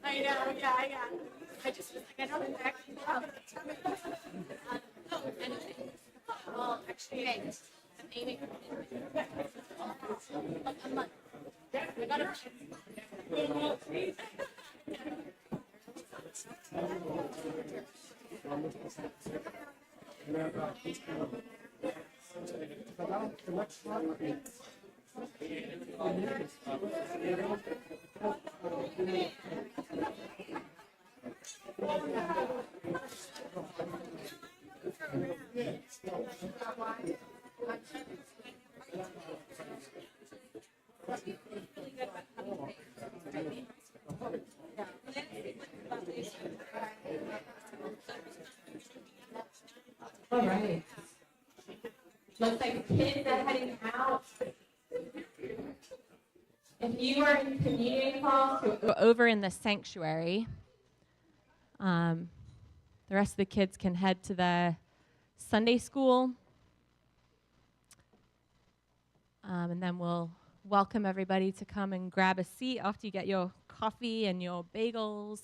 I know, yeah. I just was like, I don't know actually how to tell me. Well, actually, I'm aiming a month. I got it. All right. Looks like kids are heading out. If you are in community class, we're over in the sanctuary. The rest of the kids can head to the Sunday school. And then we'll welcome everybody to come and grab a seat after you get your coffee and your bagels.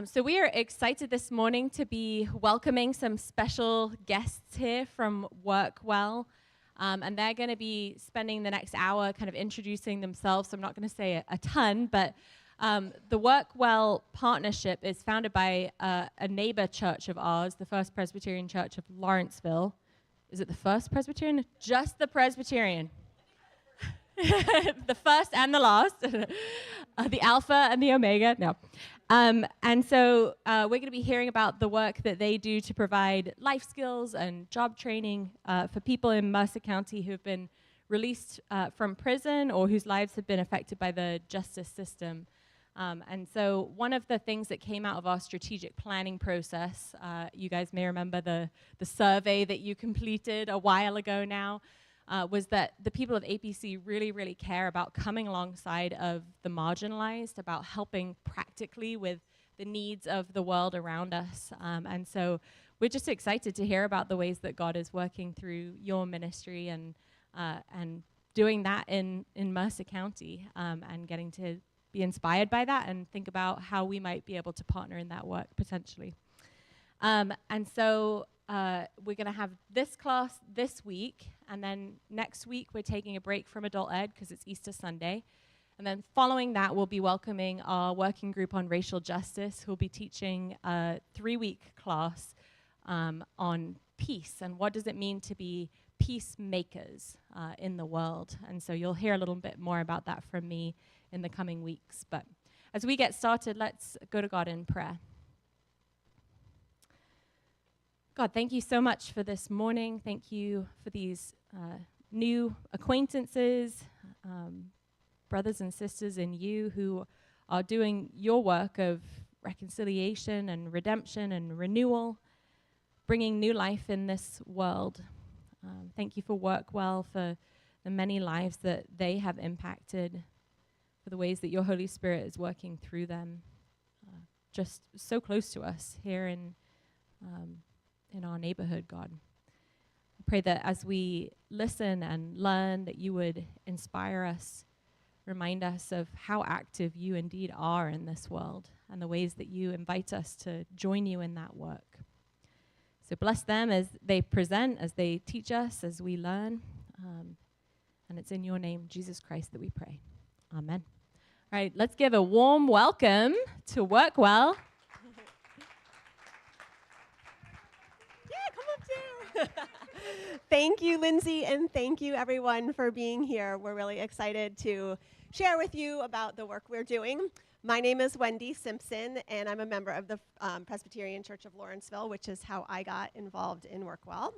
So we are excited this morning to be welcoming some special guests here from WorkWell. And they're going to be spending the next hour kind of introducing themselves. So I'm not going to say a ton, but the WorkWell Partnership is founded by a neighbor church of ours, the First Presbyterian Church of Lawrenceville. Is it the First Presbyterian? Just the Presbyterian. The first and the last. The Alpha and the Omega. No. And so we're going to be hearing about the work that they do to provide life skills and job training for people in Mercer County who have been released from prison or whose lives have been affected by the justice system. And so one of the things that came out of our strategic planning process, you guys may remember the survey that you completed a while ago now, was that the people of APC really, really care about coming alongside of the marginalized, about helping practically with the needs of the world around us. And so we're just excited to hear about the ways that God is working through your ministry and doing that in Mercer County, and getting to be inspired by that and think about how we might be able to partner in that work potentially. And so we're going to have this class this week, And then next week, we're taking a break from adult ed because it's Easter Sunday. And then following that, we'll be welcoming our working group on racial justice, who'll be teaching a 3-week class on peace and what does it mean to be peacemakers in the world. And so you'll hear a little bit more about that from me in the coming weeks. But as we get started, let's go to God in prayer. God, thank you so much for this morning. Thank you for these new acquaintances, brothers and sisters in you who are doing your work of reconciliation and redemption and renewal, bringing new life in this world. Thank you for WorkWell, for the many lives that they have impacted, for the ways that your Holy Spirit is working through them, just so close to us here in our neighborhood, God. I pray that as we listen and learn, that you would inspire us, remind us of how active you indeed are in this world and the ways that you invite us to join you in that work. So bless them as they present, as they teach us, as we learn. And it's in your name, Jesus Christ, that we pray. Amen. All right, let's give a warm welcome to WorkWell. Thank you, Lindsay, and thank you, everyone, for being here. We're really excited to share with you about the work we're doing. My name is Wendy Simpson, and I'm a member of the Presbyterian Church of Lawrenceville, which is how I got involved in WorkWell.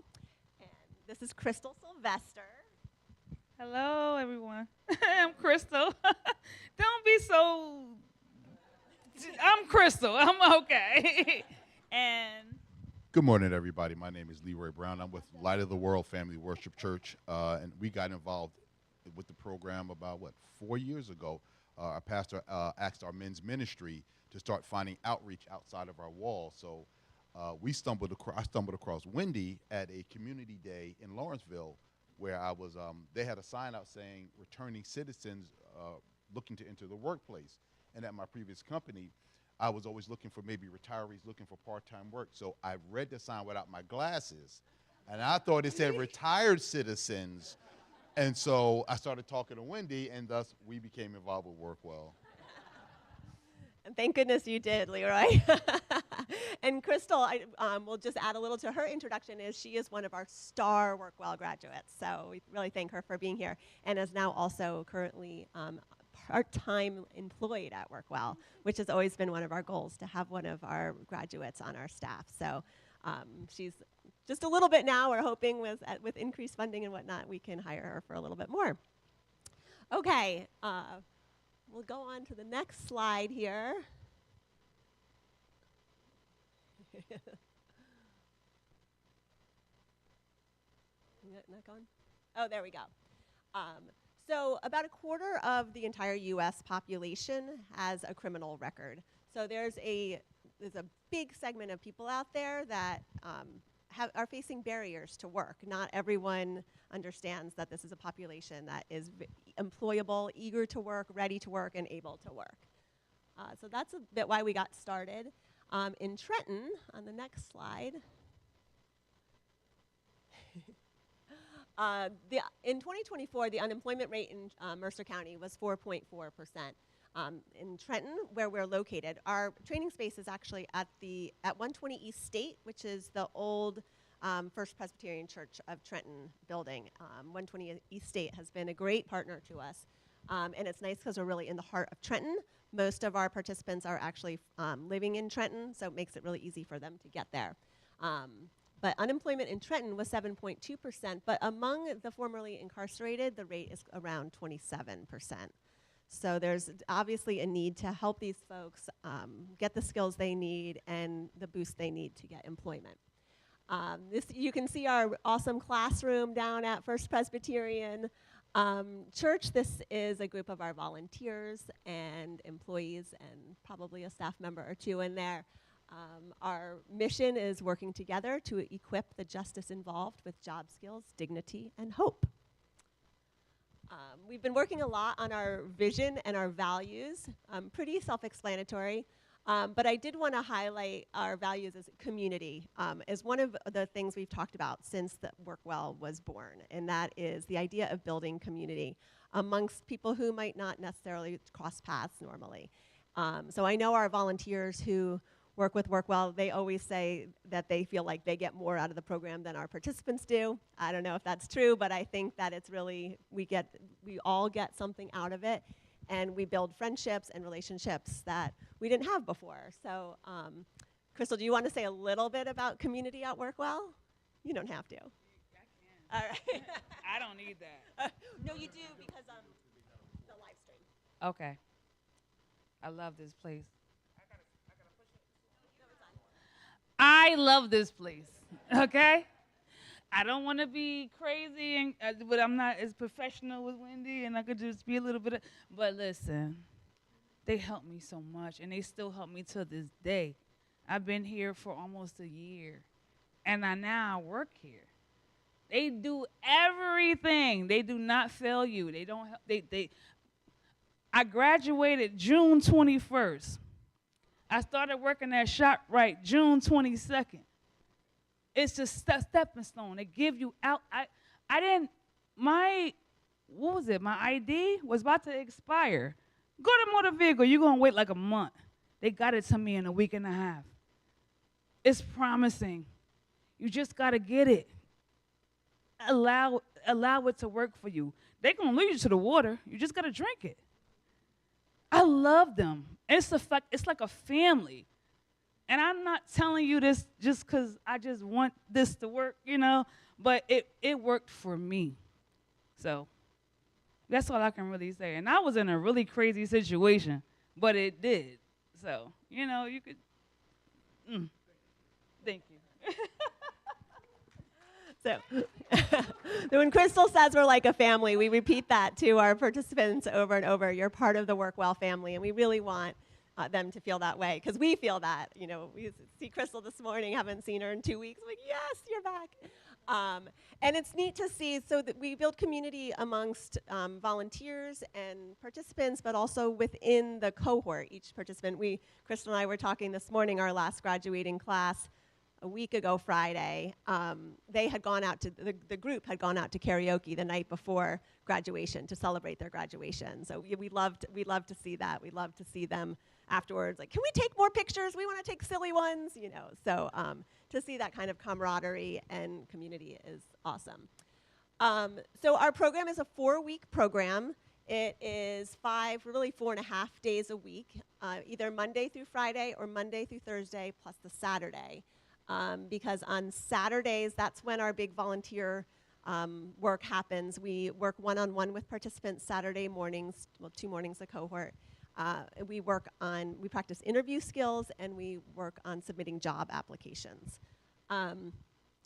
And this is Crystal Sylvester. Hello, everyone. I'm Crystal. Don't be so... I'm Crystal. I'm okay. And... Good morning, everybody. My name is Leroy Brown. I'm with Light of the World Family Worship Church, and we got involved with the program about, 4 years ago. Our pastor asked our men's ministry to start finding outreach outside of our walls. So I stumbled across Wendy at a community day in Lawrenceville where I was, they had a sign out saying returning citizens looking to enter the workplace. And at my previous company, I was always looking for maybe retirees looking for part-time work. So I read the sign without my glasses, and I thought it said retired citizens. And so I started talking to Wendy, and thus we became involved with WorkWell. And thank goodness you did, Leroy. And Crystal, I will just add a little to her introduction, is she is one of our star WorkWell graduates. So we really thank her for being here, and is now also currently part-time employed at WorkWell, which has always been one of our goals, to have one of our graduates on our staff. So she's just a little bit now. We're hoping with increased funding and whatnot, we can hire her for a little bit more. Okay, we'll go on to the next slide here. Not going? Oh, there we go. So about a quarter of the entire U.S. population has a criminal record. So there's a big segment of people out there that are facing barriers to work. Not everyone understands that this is a population that is employable, eager to work, ready to work, and able to work. So that's a bit why we got started. In Trenton, on the next slide, in 2024, the unemployment rate in Mercer County was 4.4%. In Trenton, where we're located, our training space is actually at 120 East State, which is the old First Presbyterian Church of Trenton building. 120 East State has been a great partner to us, and it's nice because we're really in the heart of Trenton. Most of our participants are actually living in Trenton, so it makes it really easy for them to get there. But unemployment in Trenton was 7.2%, but among the formerly incarcerated, the rate is around 27%. So there's obviously a need to help these folks get the skills they need and the boost they need to get employment. You can see our awesome classroom down at First Presbyterian Church. This is a group of our volunteers and employees and probably a staff member or two in there. Our mission is working together to equip the justice involved with job skills, dignity, and hope. We've been working a lot on our vision and our values, pretty self-explanatory. But I did want to highlight our values as community as one of the things we've talked about since the WorkWell was born, and that is the idea of building community amongst people who might not necessarily cross paths normally. So I know our volunteers who work with WorkWell, they always say that they feel like they get more out of the program than our participants do. I don't know if that's true, but I think that it's really, we all get something out of it, and we build friendships and relationships that we didn't have before. So, Crystal, do you want to say a little bit about community at WorkWell? You don't have to. I can. All right. I don't need that. No, you do, because the live stream. Okay. I love this place. I love this place, okay? I don't want to be crazy, but I'm not as professional with Wendy, and I could just be a little bit but listen, they helped me so much, and they still help me to this day. I've been here for almost a year, and I now work here. They do everything. They do not fail you. They don't help. I graduated June 21st. I started working at ShopRite June 22nd. It's just stepping stone. They give you out. My ID was about to expire. Go to motor vehicle, you're going to wait like a month. They got it to me in a week and a half. It's promising. You just got to get it. Allow it to work for you. They're going to lead you to the water. You just got to drink it. I love them. It's like a family. And I'm not telling you this just because I just want this to work, but it worked for me. So that's all I can really say. And I was in a really crazy situation, but it did. So, you could, thank you. So when Crystal says we're like a family, we repeat that to our participants over and over. You're part of the WorkWell family, and we really want them to feel that way, because we feel that. We see Crystal this morning, haven't seen her in 2 weeks. I'm like, yes, you're back. And it's neat to see, so that we build community amongst volunteers and participants, but also within the cohort, each participant. Crystal and I were talking this morning, our last graduating class, a week ago Friday, they had gone out to, the group had gone out to karaoke the night before graduation to celebrate their graduation. So we love to see that. We love to see them afterwards, like, can we take more pictures? We want to take silly ones, So to see that kind of camaraderie and community is awesome. So our program is a 4-week program. It is 4.5 days a week, either Monday through Friday or Monday through Thursday plus the Saturday. Because on Saturdays, that's when our big volunteer work happens. We work one-on-one with participants Saturday mornings, 2 mornings a cohort. We practice interview skills, and we work on submitting job applications.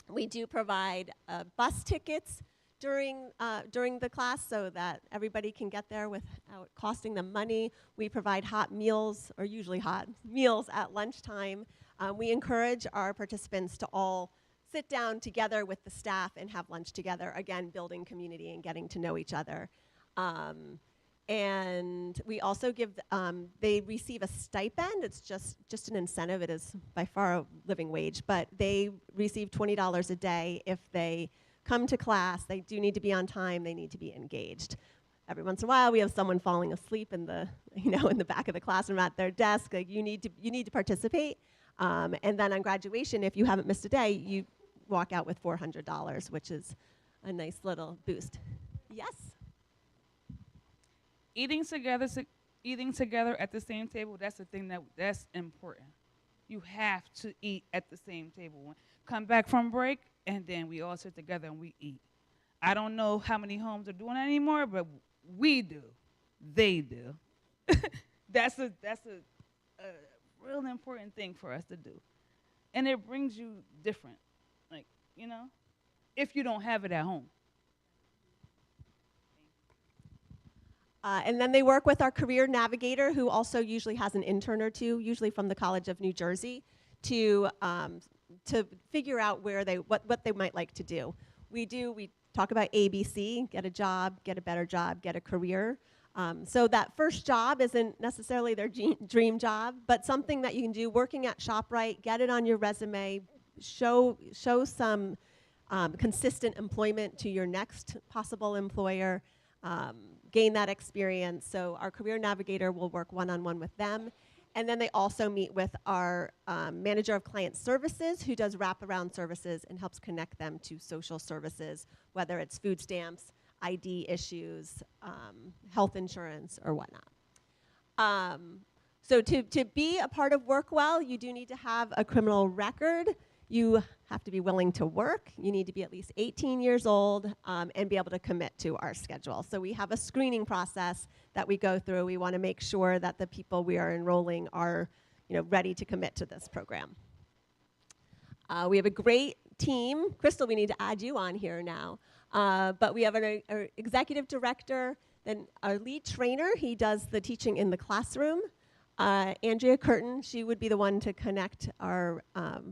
We do provide bus tickets during the class so that everybody can get there without costing them money. We provide hot meals, or usually hot meals at lunchtime. We encourage our participants to all sit down together with the staff and have lunch together, again, building community and getting to know each other. And we also they receive a stipend. It's just an incentive. It is by far a living wage, but they receive $20 a day if they come to class. They do need to be on time. They need to be engaged. Every once in a while, we have someone falling asleep in the back of the classroom at their desk. Like, you need to participate. And then on graduation, if you haven't missed a day, you walk out with $400, which is a nice little boost. Yes? Eating together at the same table, that's the thing that's important. You have to eat at the same table. Come back from break, and then we all sit together and we eat. I don't know how many homes are doing that anymore, but we do. They do. That's a real important thing for us to do. And it brings you different, if you don't have it at home. And then they work with our career navigator, who also usually has an intern or two, usually from the College of New Jersey, to figure out what they might like to do. We talk about ABC: get a job, get a better job, get a career. So that first job isn't necessarily their dream job, but something that you can do working at ShopRite, get it on your resume, show some consistent employment to your next possible employer, gain that experience. So our career navigator will work one-on-one with them. And then they also meet with our manager of client services, who does wraparound services and helps connect them to social services, whether it's food stamps, ID issues, health insurance, or whatnot. So to be a part of WorkWell, you do need to have a criminal record. You have to be willing to work. You need to be at least 18 years old and be able to commit to our schedule. So we have a screening process that we go through. We want to make sure that the people we are enrolling are, ready to commit to this program. We have a great team. Crystal, we need to add you on here now. But we have an executive director, then our lead trainer. He does the teaching in the classroom. Andrea Curtin, she would be the one to connect our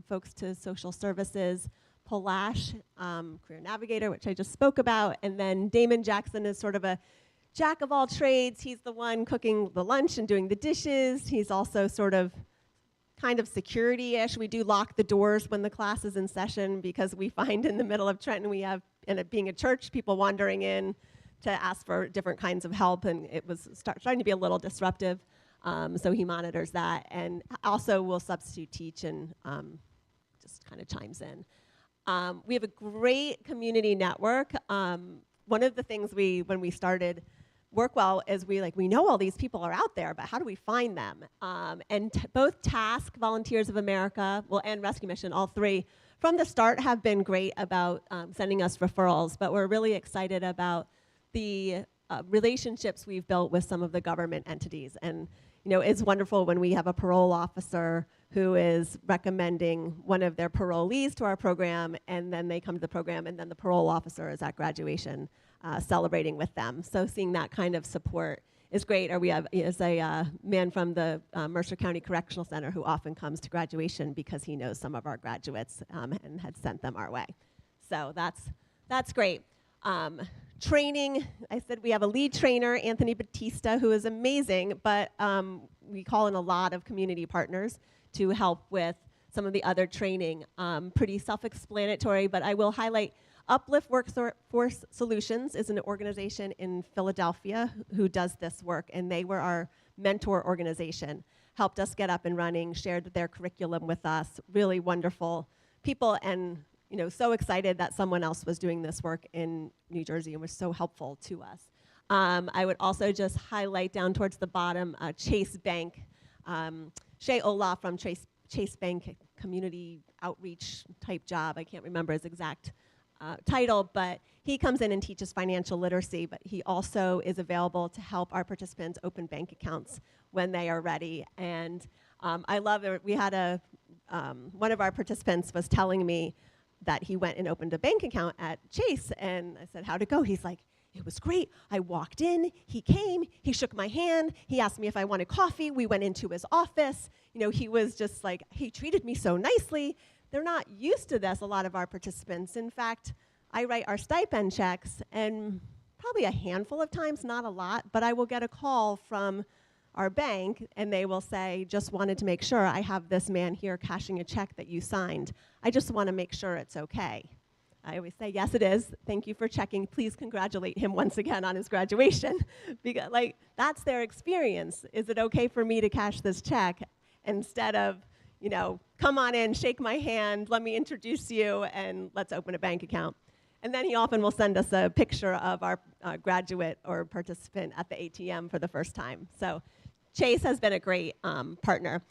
folks to social services. Polash, career navigator, which I just spoke about. And then Damon Jackson is sort of a jack of all trades. He's the one cooking the lunch and doing the dishes. He's also sort of kind of security-ish. We do lock the doors when the class is in session because we find in the middle of Trenton we have, and it being a church, people wandering in to ask for different kinds of help, and it was starting to be a little disruptive. So he monitors that, and also will substitute teach and just kind of chimes in. We have a great community network. One of the things when we started WorkWell is we know all these people are out there, but how do we find them? And both Task, Volunteers of America, and Rescue Mission, all three, from the start have been great about sending us referrals, but we're really excited about the relationships we've built with some of the government entities. And it's wonderful when we have a parole officer who is recommending one of their parolees to our program, and then they come to the program, and then the parole officer is at graduation celebrating with them. So seeing that kind of support is great. Or we have a man from the Mercer County Correctional Center who often comes to graduation because he knows some of our graduates and had sent them our way. So that's great. Training, I said we have a lead trainer, Anthony Batista, who is amazing, but we call in a lot of community partners to help with some of the other training. Pretty self-explanatory, but I will highlight Uplift Workforce Solutions is an organization in Philadelphia who does this work, and they were our mentor organization, helped us get up and running, shared their curriculum with us, really wonderful people, and so excited that someone else was doing this work in New Jersey and was so helpful to us. I would also just highlight down towards the bottom, Chase Bank. Shay Olaf from Chase Bank, community outreach type job. I can't remember his exact title, but he comes in and teaches financial literacy, but he also is available to help our participants open bank accounts when they are ready. And I love it. We had one of our participants was telling me that he went and opened a bank account at Chase, and I said, how'd it go? He's like, it was great. I walked in, he came, he shook my hand, he asked me if I wanted coffee, we went into his office. He was just like, he treated me so nicely. They're not used to this, a lot of our participants. In fact, I write our stipend checks, and probably a handful of times, not a lot, but I will get a call from our bank, and they will say, just wanted to make sure I have this man here cashing a check that you signed. I just want to make sure it's okay. I always say, yes, it is. Thank you for checking. Please congratulate him once again on his graduation. Because, that's their experience. Is it okay for me to cash this check instead of, come on in, shake my hand, let me introduce you, and let's open a bank account. And then he often will send us a picture of our graduate or participant at the ATM for the first time. So Chase has been a great partner.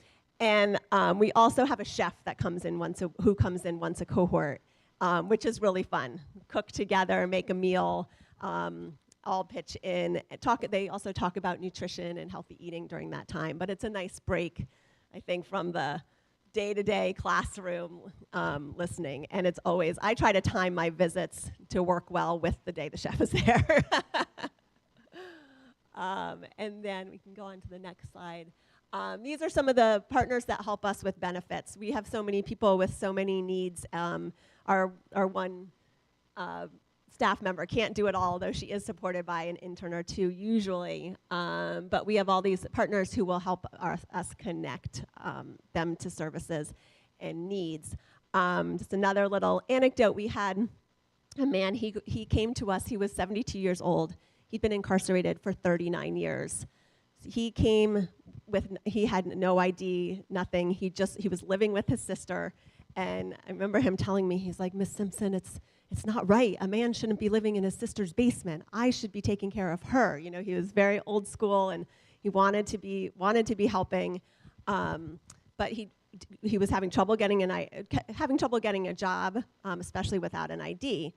And we also have a chef that comes in who comes in once a cohort, which is really fun. Cook together, make a meal, all pitch in. They also talk about nutrition and healthy eating during that time. But it's a nice break, I think, from the day-to-day classroom listening. And it's always, I try to time my visits to WorkWell with the day the chef is there. And then we can go on to the next slide. These are some of the partners that help us with benefits. We have so many people with so many needs. Our one staff member, can't do it all, though she is supported by an intern or two usually. But we have all these partners who will help us connect them to services and needs. Just another little anecdote, we had a man, he came to us, he was 72 years old. He'd been incarcerated for 39 years. He came he had no ID, nothing. He was living with his sister. And I remember him telling me, he's like, Miss Simpson, it's not right. A man shouldn't be living in his sister's basement. I should be taking care of her. You know, he was very old school, and he wanted to be helping, but he was having trouble getting a job, especially without an ID.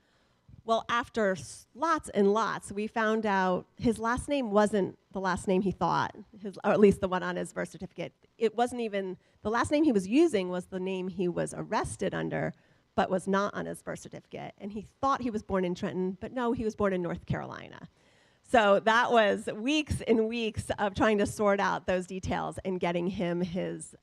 Well, after lots and lots, we found out his last name wasn't the last name he thought, or at least the one on his birth certificate. It wasn't even, the last name he was using was the name he was arrested under, but was not on his birth certificate. And he thought he was born in Trenton, but no, he was born in North Carolina. So that was weeks and weeks of trying to sort out those details and getting him his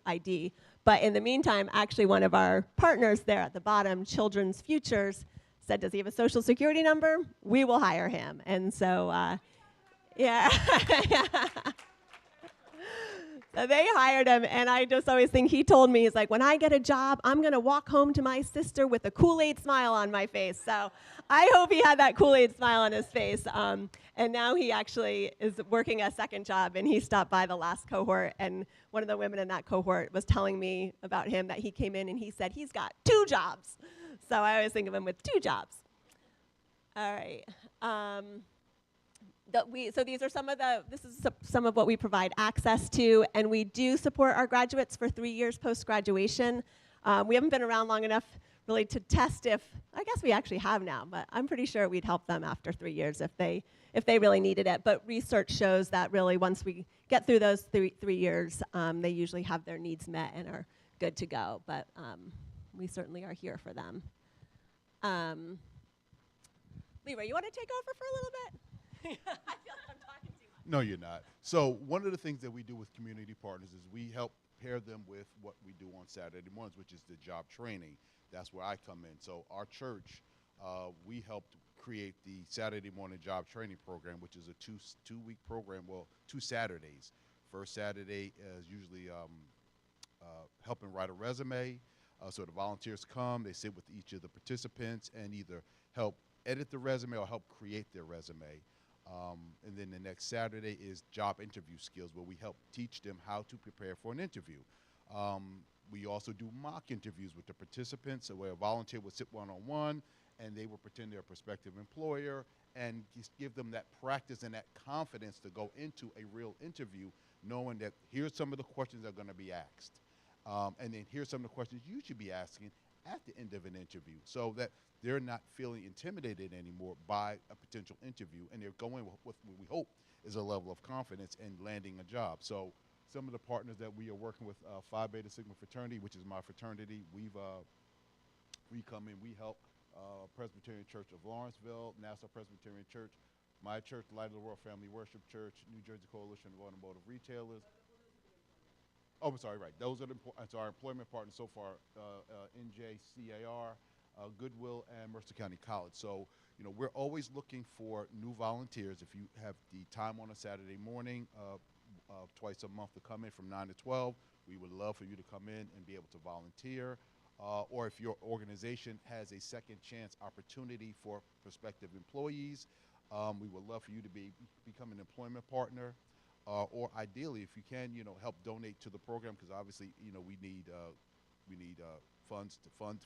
ID. But in the meantime, actually one of our partners there at the bottom, Children's Futures, said, does he have a social security number? We will hire him. And so, yeah. So they hired him, and I just always think, he told me, he's like, when I get a job, I'm going to walk home to my sister with a Kool-Aid smile on my face. So I hope he had that Kool-Aid smile on his face. And now he actually is working a second job, and he stopped by the last cohort, and one of the women in that cohort was telling me about him, that he came in and he said he's got 2 jobs. So I always think of him with 2 jobs. All right. So these are this is some of what we provide access to, and we do support our graduates for 3 years post-graduation. We haven't been around long enough really to test I guess we actually have now, but I'm pretty sure we'd help them after 3 years if they really needed it. But research shows that really once we get through those 3 years, they usually have their needs met and are good to go. But we certainly are here for them. Leroy, you want to take over for a little bit? I feel like I'm talking too much. No, you're not. So one of the things that we do with community partners is we help pair them with what we do on Saturday mornings, which is the job training. That's where I come in. So our church, we helped create the Saturday morning job training program, which is a two-week program, 2 Saturdays. First Saturday is usually helping write a resume. So the volunteers come, they sit with each of the participants and either help edit the resume or help create their resume. And then the next Saturday is job interview skills, where we help teach them how to prepare for an interview. We also do mock interviews with the participants, so where a volunteer would sit one-on-one and they would pretend they're a prospective employer and just give them that practice and that confidence to go into a real interview, knowing that here's some of the questions that are going to be asked. And then here's some of the questions you should be asking at the end of an interview, so that they're not feeling intimidated anymore by a potential interview, and they're going with what we hope is a level of confidence in landing a job. So some of the partners that we are working with, Phi Beta Sigma fraternity, which is my fraternity, we come in, we help Presbyterian Church of Lawrenceville, Nassau Presbyterian Church, my church, Light of the World Family Worship Church, New Jersey Coalition of Automotive Retailers. Oh, I'm sorry, right. Those are our employment partners so far, NJCAR, Goodwill, and Mercer County College. So, you know, we're always looking for new volunteers. If you have the time on a Saturday morning, twice a month to come in from 9 to 12, we would love for you to come in and be able to volunteer. Or if your organization has a second chance opportunity for prospective employees, we would love for you to become an employment partner. Or ideally, if you can, you know, help donate to the program, because obviously, you know, we need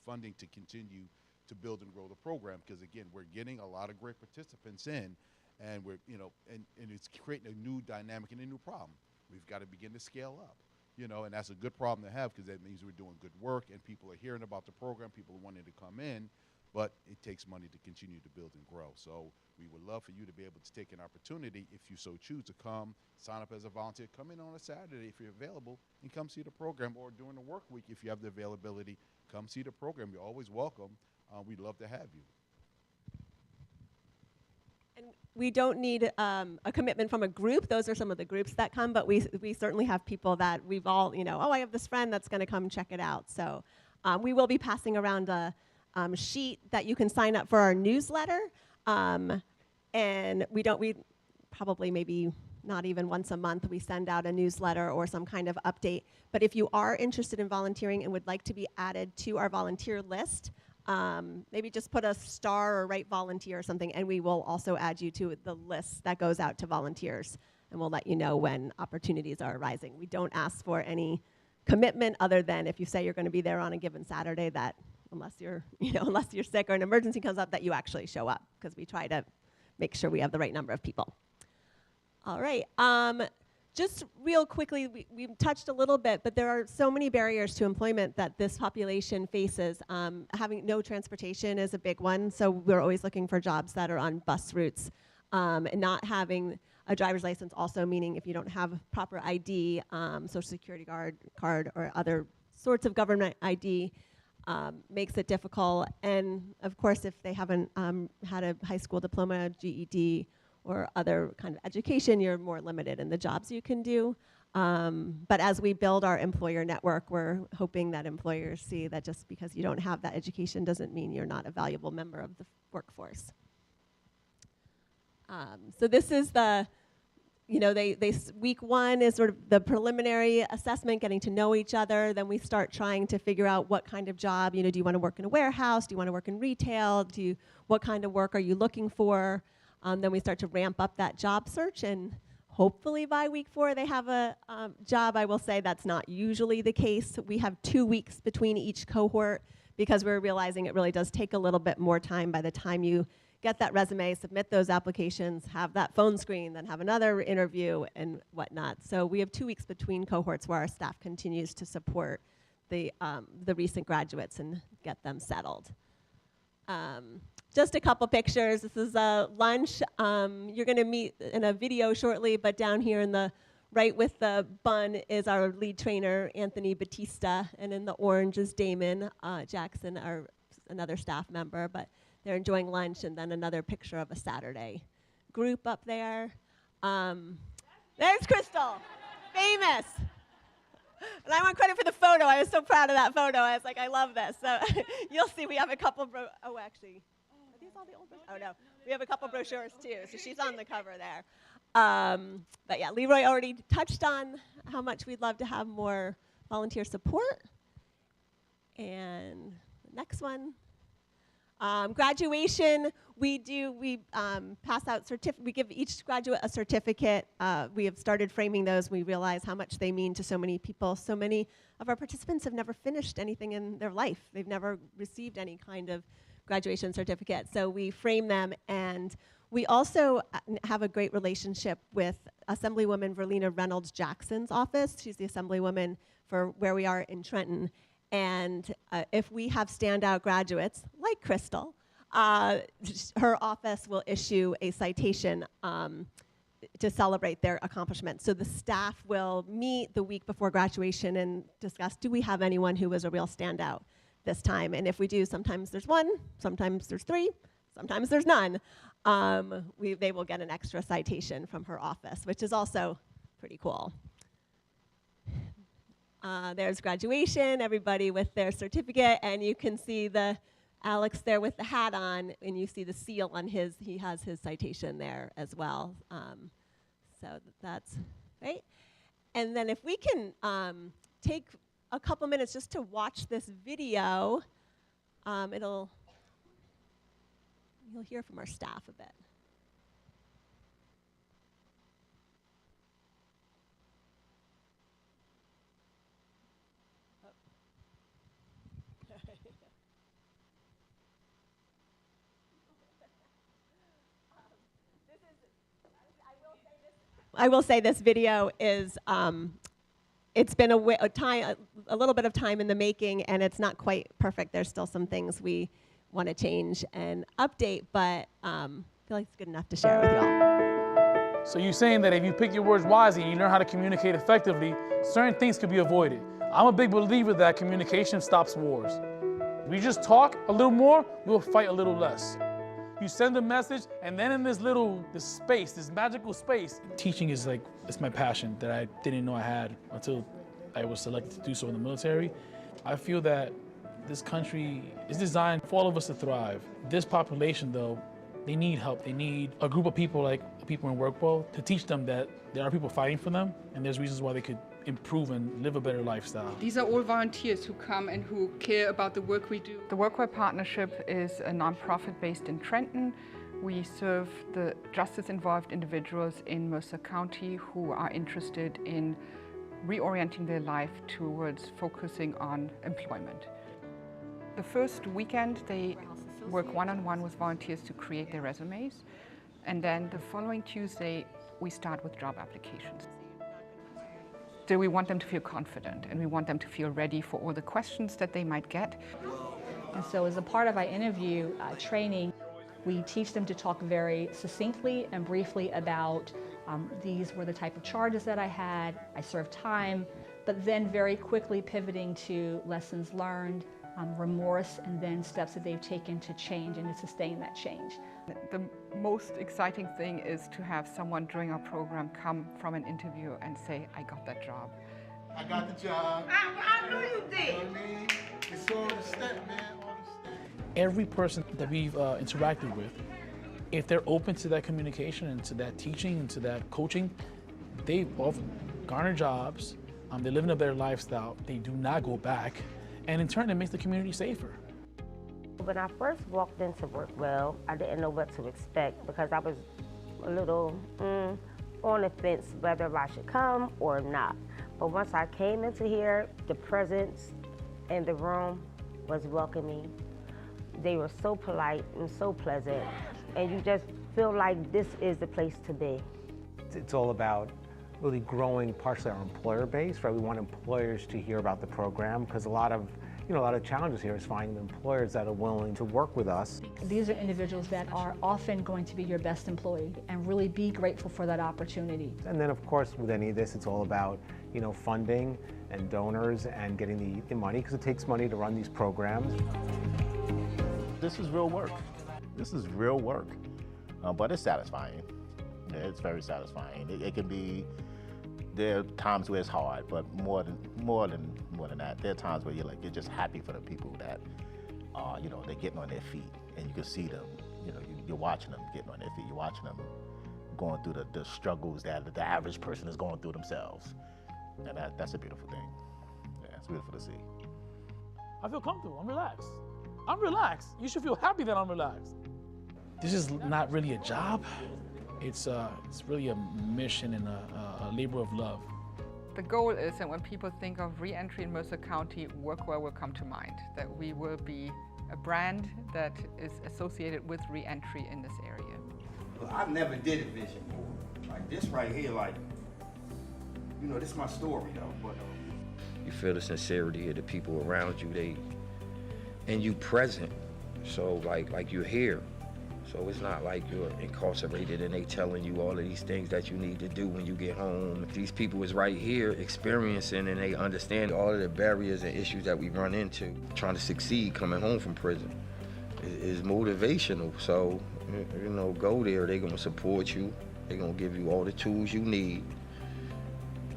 funding to continue to build and grow the program. Because again, we're getting a lot of great participants in, and we're, you know, and it's creating a new dynamic and a new problem. We've got to begin to scale up, you know, and that's a good problem to have, because that means we're doing good work and people are hearing about the program, people are wanting to come in. But it takes money to continue to build and grow. So we would love for you to be able to take an opportunity, if you so choose, to come, sign up as a volunteer, come in on a Saturday if you're available, and come see the program. Or during the work week, if you have the availability, come see the program. You're always welcome. We'd love to have you. And we don't need a commitment from a group. Those are some of the groups that come, but we certainly have people that we've all, you know, oh, I have this friend that's going to come check it out. So we will be passing around a sheet that you can sign up for our newsletter. And we probably maybe not even once a month, we send out a newsletter or some kind of update. But if you are interested in volunteering and would like to be added to our volunteer list, maybe just put a star or write volunteer or something, and we will also add you to the list that goes out to volunteers. And we'll let you know when opportunities are arising. We don't ask for any commitment other than if you say you're going to be there on a given Saturday, that unless you're sick or an emergency comes up, that you actually show up, because we try to make sure we have the right number of people. All right. Just real quickly, we've touched a little bit, but there are so many barriers to employment that this population faces. Having no transportation is a big one, so we're always looking for jobs that are on bus routes. And not having a driver's license also meaning if you don't have proper ID, social security card or other sorts of government ID, makes it difficult. And of course, if they haven't had a high school diploma, GED, or other kind of education, you're more limited in the jobs you can do. But as we build our employer network, we're hoping that employers see that just because you don't have that education doesn't mean you're not a valuable member of the workforce. So this is the, week one is sort of the preliminary assessment, getting to know each other. Then we start trying to figure out what kind of job, do you want to work in a warehouse? Do you want to work in retail? What kind of work are you looking for? Then we start to ramp up that job search, and hopefully by week 4 they have a job. I will say that's not usually the case. We have 2 weeks between each cohort because we're realizing it really does take a little bit more time by the time you get that resume, submit those applications, have that phone screen, then have another interview and whatnot. So we have 2 weeks between cohorts where our staff continues to support the recent graduates and get them settled. Just a couple pictures. This is lunch. You're going to meet in a video shortly, but down here in the right with the bun is our lead trainer, Anthony Batista, and in the orange is Damon Jackson, another staff member, but they're enjoying lunch, and then another picture of a Saturday group up there. There's Crystal, famous. And I want credit for the photo. I was so proud of that photo. I was like, I love this. So you'll see we have a couple, actually. Are these all the old brochures? Oh, no. We have a couple brochures, too. So she's on the cover there. But, yeah, Leroy already touched on how much we'd love to have more volunteer support. And the next one. Graduation, we pass out we give each graduate a certificate. We have started framing those. We realize how much they mean to so many people. So many of our participants have never finished anything in their life. They've never received any kind of graduation certificate. So we frame them, and we also have a great relationship with Assemblywoman Verlena Reynolds Jackson's office. She's the Assemblywoman for where we are in Trenton. And if we have standout graduates, like Crystal, her office will issue a citation to celebrate their accomplishments. So the staff will meet the week before graduation and discuss, do we have anyone who was a real standout this time? And if we do, sometimes there's 1, sometimes there's 3, sometimes there's none. They will get an extra citation from her office, which is also pretty cool. There's graduation, everybody with their certificate, and you can see Alex there with the hat on, and you see the seal on he has his citation there as well. So that's right. And then if we can take a couple minutes just to watch this video, you'll hear from our staff a bit. I will say this video is, it's been a little bit of time in the making, and it's not quite perfect. There's still some things we want to change and update, but I feel like it's good enough to share with you all. So you're saying that if you pick your words wisely and you learn how to communicate effectively, certain things could be avoided. I'm a big believer that communication stops wars. If we just talk a little more, we'll fight a little less. You send a message, and then in this space, this magical space, teaching is it's my passion that I didn't know I had until I was selected to do so in the military. I feel that This country is designed for all of us to thrive. This population, though, they need help. They need a group of people like people in WorkWell to teach them that there are people fighting for them, and there's reasons why they could improve and live a better lifestyle. These are all volunteers who come and who care about the work we do. The WorkWell Partnership is a nonprofit based in Trenton. We serve the justice-involved individuals in Mercer County who are interested in reorienting their life towards focusing on employment. The first weekend, they work one-on-one with volunteers to create their resumes. And then the following Tuesday, we start with job applications. So we want them to feel confident, and we want them to feel ready for all the questions that they might get. And so as a part of our interview training, we teach them to talk very succinctly and briefly about these were the type of charges that I had, I served time, but then very quickly pivoting to lessons learned, remorse, and then steps that they've taken to change and to sustain that change. The most exciting thing is to have someone during our program come from an interview and say, I got that job. I got the job. I knew you did. You know what I mean? It's all the step, man. All the step. Every person that we've interacted with, if they're open to that communication and to that teaching and to that coaching, they often garner jobs, they live in a better lifestyle, they do not go back, and in turn it makes the community safer. When I first walked into WorkWell, I didn't know what to expect because I was a little on the fence whether I should come or not. But once I came into here, the presence in the room was welcoming. They were so polite and so pleasant, and you just feel like this is the place to be. It's all about really growing partially our employer base, right? We want employers to hear about the program because a lot of challenges here is finding employers that are willing to work with us. These are individuals that are often going to be your best employee, and really be grateful for that opportunity. And then of course with any of this, it's all about funding and donors and getting the money, because it takes money to run these programs. This is real work. This is real work, but it's satisfying. Yeah, it's very satisfying. It can be. There are times where it's hard, but more than that, there are times where you're just happy for the people that, they're getting on their feet, and you can see them. You're watching them getting on their feet. You're watching them going through the struggles that the average person is going through themselves, and that's a beautiful thing. Yeah, it's beautiful to see. I feel comfortable. I'm relaxed. I'm relaxed. You should feel happy that I'm relaxed. This is not really a job. It's really a mission and a labor of love. The goal is that when people think of reentry in Mercer County, WorkWell will come to mind, that we will be a brand that is associated with reentry in this area. Well, I never did a vision board. Like this right here, this is my story though. But you feel the sincerity of the people around you, and you present, so like you're here. So it's not like you're incarcerated and they telling you all of these things that you need to do when you get home. These people is right here experiencing, and they understand all of the barriers and issues that we run into. Trying to succeed coming home from prison is motivational. So, go there, they're gonna support you. They're gonna give you all the tools you need,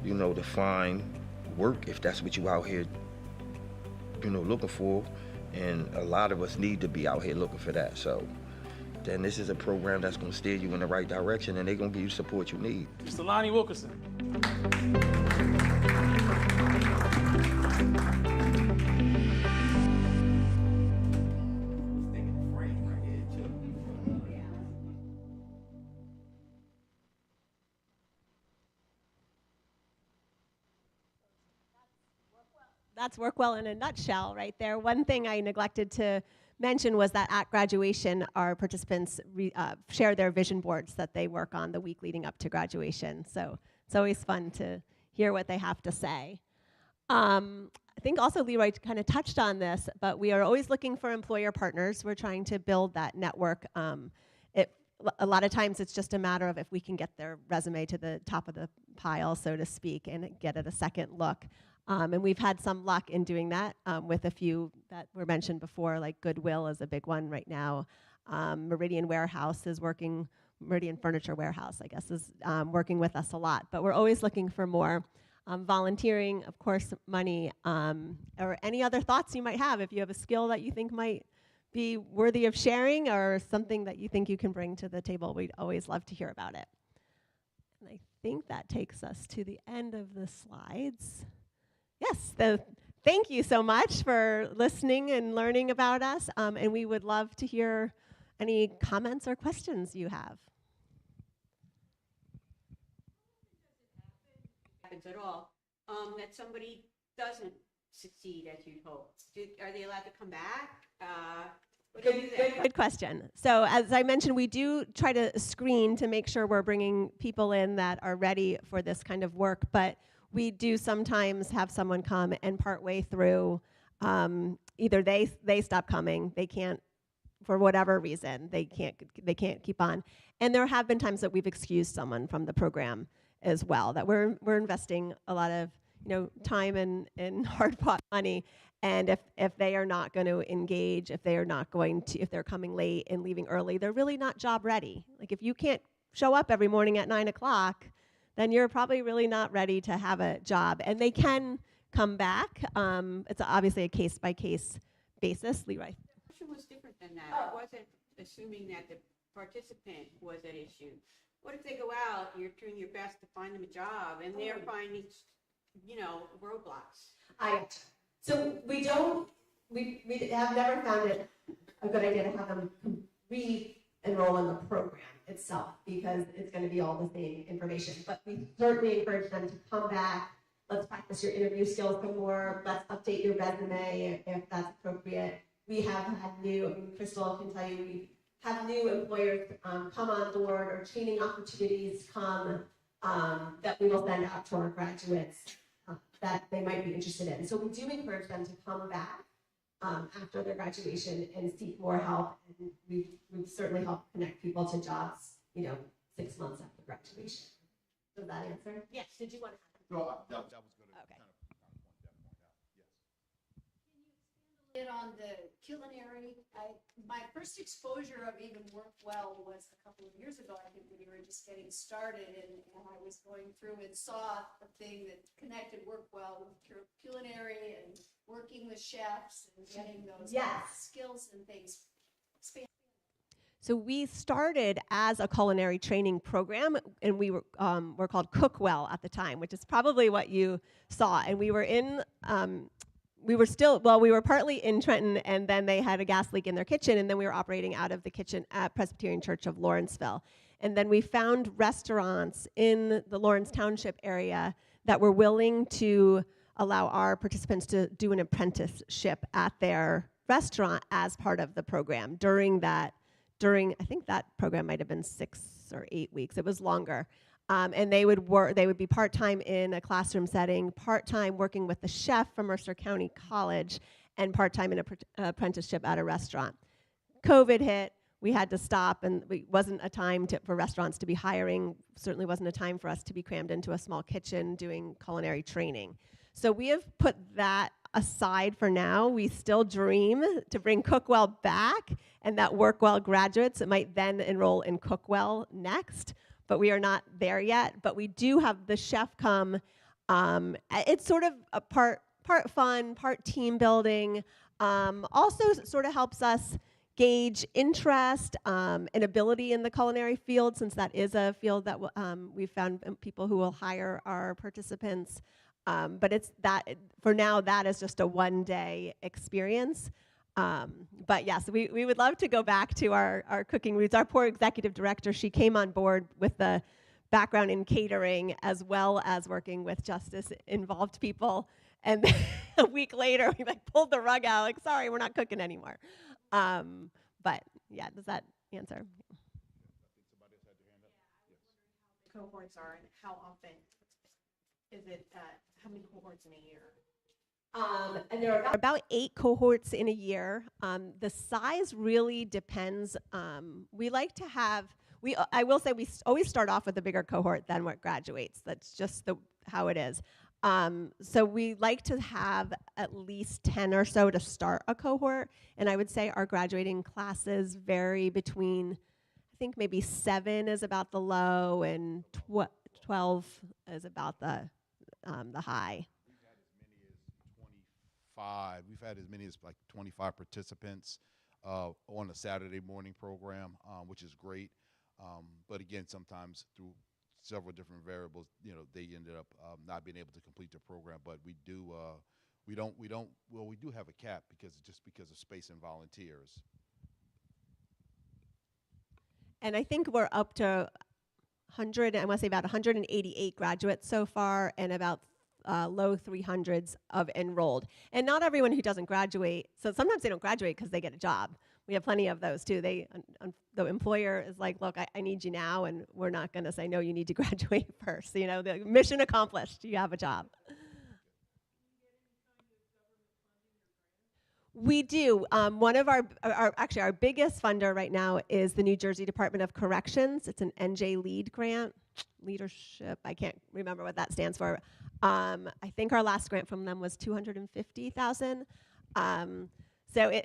to find work if that's what you out here, looking for. And a lot of us need to be out here looking for that. So then this is a program that's going to steer you in the right direction, and they're going to give you the support you need. Mr. Lonnie Wilkerson. That's WorkWell in a nutshell right there. One thing I neglected to mention was that at graduation, our participants share their vision boards that they work on the week leading up to graduation. So it's always fun to hear what they have to say. I think also Leroy kind of touched on this, but we are always looking for employer partners. We're trying to build that network. A lot of times it's just a matter of if we can get their resume to the top of the pile, so to speak, and get it a second look. And we've had some luck in doing that with a few that were mentioned before, like Goodwill is a big one right now. Meridian Furniture Warehouse, I guess, is working with us a lot. But we're always looking for more. volunteering, of course, money, or any other thoughts you might have. If you have a skill that you think might be worthy of sharing or something that you think you can bring to the table, we'd always love to hear about it. And I think that takes us to the end of the slides. Yes, thank you so much for listening and learning about us, and we would love to hear any comments or questions you have. Happens at all, that somebody doesn't succeed as you'd hope? Are they allowed to come back? Good question. So as I mentioned, we do try to screen to make sure we're bringing people in that are ready for this kind of work, but we do sometimes have someone come and partway through, either they stop coming, they can't, for whatever reason, they can't keep on. And there have been times that we've excused someone from the program as well, that we're investing a lot of time and hard-fought money. And if they are not going to engage, if they're coming late and leaving early, they're really not job ready. Like if you can't show up every morning at 9 o'clock, then you're probably really not ready to have a job. And they can come back. It's obviously a case-by-case basis. Leroy. The question was different than that. I wasn't assuming that the participant was at issue. What if they go out, you're doing your best to find them a job, and they're finding, roadblocks? So we have never found it a good idea to have them re-enroll in the program itself, because it's going to be all the same information. But we certainly encourage them to come back. Let's practice your interview skills some more. Let's update your resume if that's appropriate. We have had Crystal can tell you, we have new employers come on board, or training opportunities come that we will send out to our graduates that they might be interested in. So we do encourage them to come back after their graduation and seek more help. And we've certainly helped connect people to jobs, 6 months after graduation. Does that answer? Yes. Did you want to? No, that was going to okay. kind of point that point out. Yes. Can you expand a bit on the culinary? My first exposure of even WorkWell was a couple of years ago. I think when you were just getting started, and I was going through and saw a thing that connected WorkWell with culinary and working with chefs and getting those skills and things. So we started as a culinary training program, and we were called CookWell at the time, which is probably what you saw. And we were in. We were partly in Trenton, and then they had a gas leak in their kitchen, and then we were operating out of the kitchen at Presbyterian Church of Lawrenceville. And then we found restaurants in the Lawrence Township area that were willing to allow our participants to do an apprenticeship at their restaurant as part of the program I think that program might have been 6 or 8 weeks. It was longer. And they would be part-time in a classroom setting, part-time working with the chef from Mercer County College, and part-time in an apprenticeship at a restaurant. COVID hit, we had to stop, and it wasn't a time for restaurants to be hiring, certainly wasn't a time for us to be crammed into a small kitchen doing culinary training. So we have put that aside for now. We still dream to bring CookWell back, and that WorkWell graduates might then enroll in CookWell next. But we are not there yet. But we do have the chef come. It's sort of a part fun, part team building. Also sort of helps us gauge interest and ability in the culinary field, since that is a field that we've found people who will hire our participants. But it's that for now, that is just a one-day experience. But yes, we would love to go back to our cooking roots. Our poor executive director, she came on board with the background in catering as well as working with justice-involved people. And a week later, we pulled the rug out, like, sorry, we're not cooking anymore. But yeah, does that answer? Cohorts are, and how often is it? How many cohorts in a year? And there are about 8 cohorts in a year. The size really depends. We like to have, I will say we always start off with a bigger cohort than what graduates. That's just how it is. So we like to have at least 10 or so to start a cohort. And I would say our graduating classes vary between, I think maybe 7 is about the low and 12 is about the the high. We've had as many as like 25 participants on a Saturday morning program, which is great. But again, sometimes through several different variables, they ended up not being able to complete the program. But we do have a cap because of space and volunteers. And I think we're up to 188 graduates so far, and about low 300s of enrolled. And not everyone who doesn't graduate, so sometimes they don't graduate because they get a job. We have plenty of those too. The employer is like, look, I need you now, and we're not going to say, no, you need to graduate first. The mission accomplished, you have a job. We do. One of our biggest funder right now is the New Jersey Department of Corrections. It's an NJ LEAD grant, leadership. I can't remember what that stands for. I think our last grant from them was $250,000. So a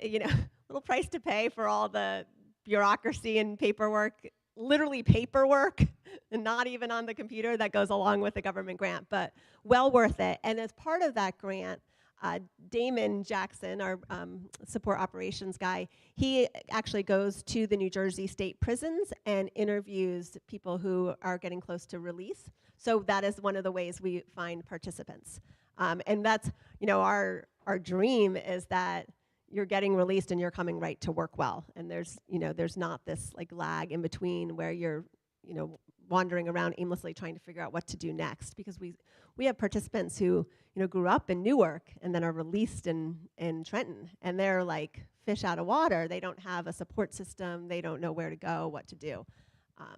little price to pay for all the bureaucracy and paperwork, literally paperwork, and not even on the computer that goes along with the government grant, but well worth it. And as part of that grant, Damon Jackson, our support operations guy, he actually goes to the New Jersey state prisons and interviews people who are getting close to release. So that is one of the ways we find participants. And that's, our dream is that you're getting released and you're coming right to WorkWell. And there's not this like lag in between where you're, wandering around aimlessly trying to figure out what to do next, because we have participants who grew up in Newark and then are released in Trenton, and they're like fish out of water. They don't have a support system. They don't know where to go, what to do. I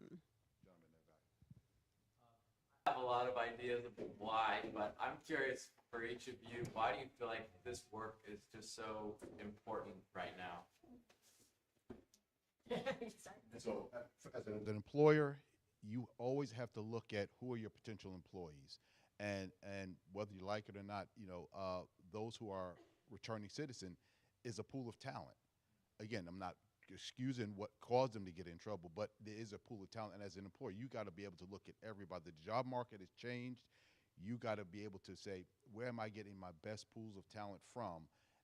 have a lot of ideas of why, but I'm curious for each of you, why do you feel like this work is just so important right now? So as an employer, you always have to look at who are your potential employees, and whether you like it or not, those who are returning citizen is a pool of talent. Again, I'm not excusing what caused them to get in trouble, but there is a pool of talent, and as an employer, you got to be able to look at everybody. The job market has changed. You got to be able to say, where am I getting my best pools of talent from,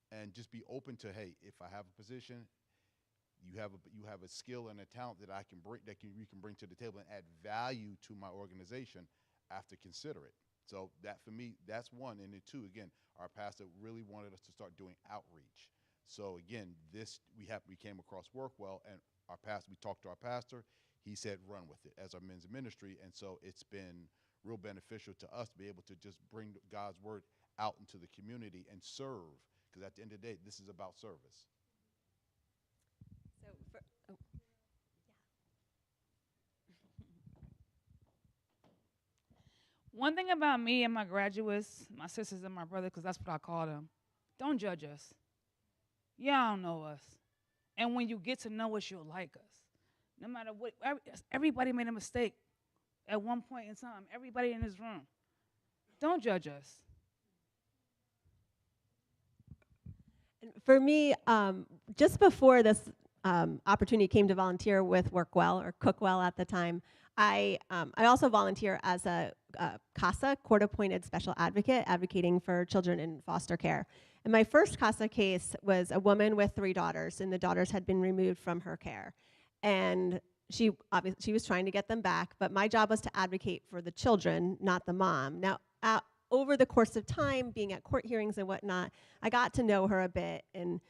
and just be open to, hey, if I have a position, you have a skill and a talent that you can bring to the table and add value to my organization. I have to consider it. So that for me, that's one. And then two, again, our pastor really wanted us to start doing outreach. So again, we came across WorkWell, and we talked to our pastor. He said, run with it as our men's ministry. And so it's been real beneficial to us to be able to just bring God's word out into the community and serve, because at the end of the day, this is about service. One thing about me and my graduates, my sisters and my brother, because that's what I call them, don't judge us. Y'all don't know us. And when you get to know us, you'll like us. No matter what, everybody made a mistake at one point in time. Everybody in this room. Don't judge us. And for me, just before this opportunity came to volunteer with WorkWell, or CookWell at the time, I also volunteer as a CASA, court-appointed special advocate, advocating for children in foster care. And my first CASA case was a woman with 3 daughters, and the daughters had been removed from her care. And she was trying to get them back, but my job was to advocate for the children, not the mom. Now, over the course of time, being at court hearings and whatnot, I got to know her a bit and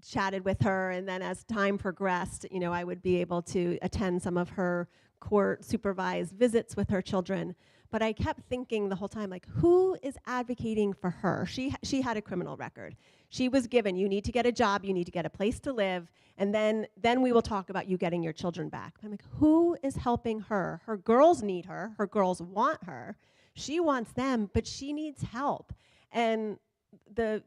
chatted with her, and then as time progressed, I would be able to attend some of her court-supervised visits with her children. But I kept thinking the whole time, like, who is advocating for her? She had a criminal record. She was given, you need to get a job, you need to get a place to live, and then we will talk about you getting your children back. I'm like, who is helping her? Her girls need her. Her girls want her. She wants them, but she needs help. And the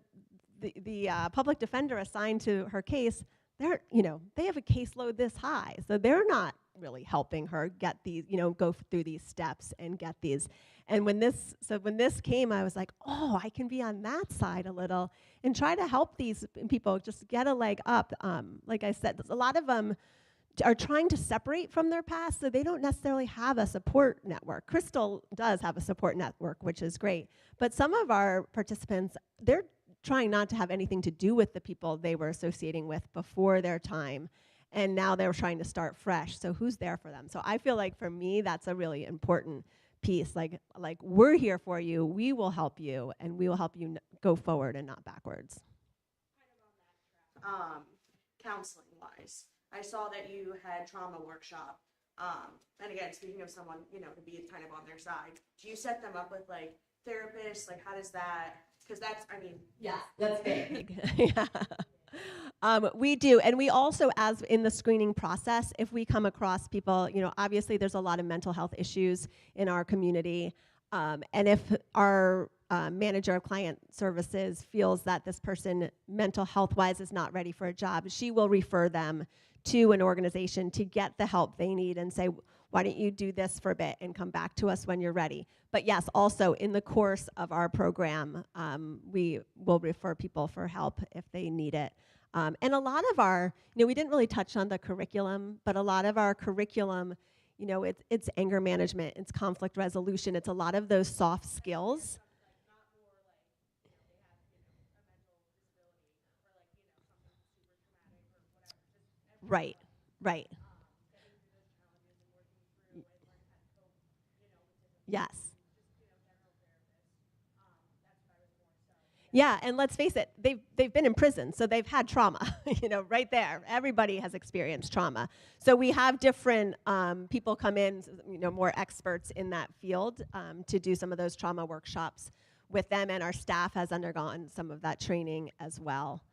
public defender assigned to her case, they have a caseload this high, so they're not really helping her get these, go through these steps and get these. And when this came, I was like, oh, I can be on that side a little and try to help these people just get a leg up. Like I said, a lot of them are trying to separate from their past, so they don't necessarily have a support network. Crystal does have a support network, which is great. But some of our participants, they're trying not to have anything to do with the people they were associating with before their time, and now they're trying to start fresh. So who's there for them? So I feel like for me, that's a really important piece. Like we're here for you, we will help you, and we will help you go forward and not backwards. Counseling wise, I saw that you had trauma workshop. And again, speaking of someone, to be kind of on their side, do you set them up with like therapists? Like, how does that, because that's, Yeah, that's big. Yeah. We do, and we also, as in the screening process, if we come across people, obviously there's a lot of mental health issues in our community, and if our manager of client services feels that this person mental health-wise is not ready for a job, she will refer them to an organization to get the help they need and say, why don't you do this for a bit and come back to us when you're ready. But yes, also in the course of our program, we will refer people for help if they need it. And a lot of our, we didn't really touch on the curriculum, but a lot of our curriculum, it's anger management, it's conflict resolution, it's a lot of those soft skills. Right, right. Yes. Yeah, and let's face it, they've been in prison, so they've had trauma, right there. Everybody has experienced trauma. So we have different people come in, more experts in that field to do some of those trauma workshops with them, and our staff has undergone some of that training as well.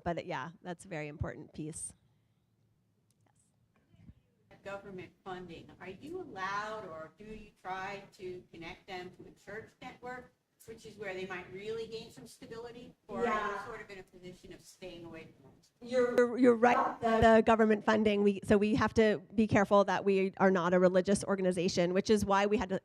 But yeah, that's a very important piece. Government funding, are you allowed or do you try to connect them to a church network, which is where they might really gain some stability, or are you sort of in a position of staying away from it? You're right. The government funding, we have to be careful that we are not a religious organization, which is why we had to,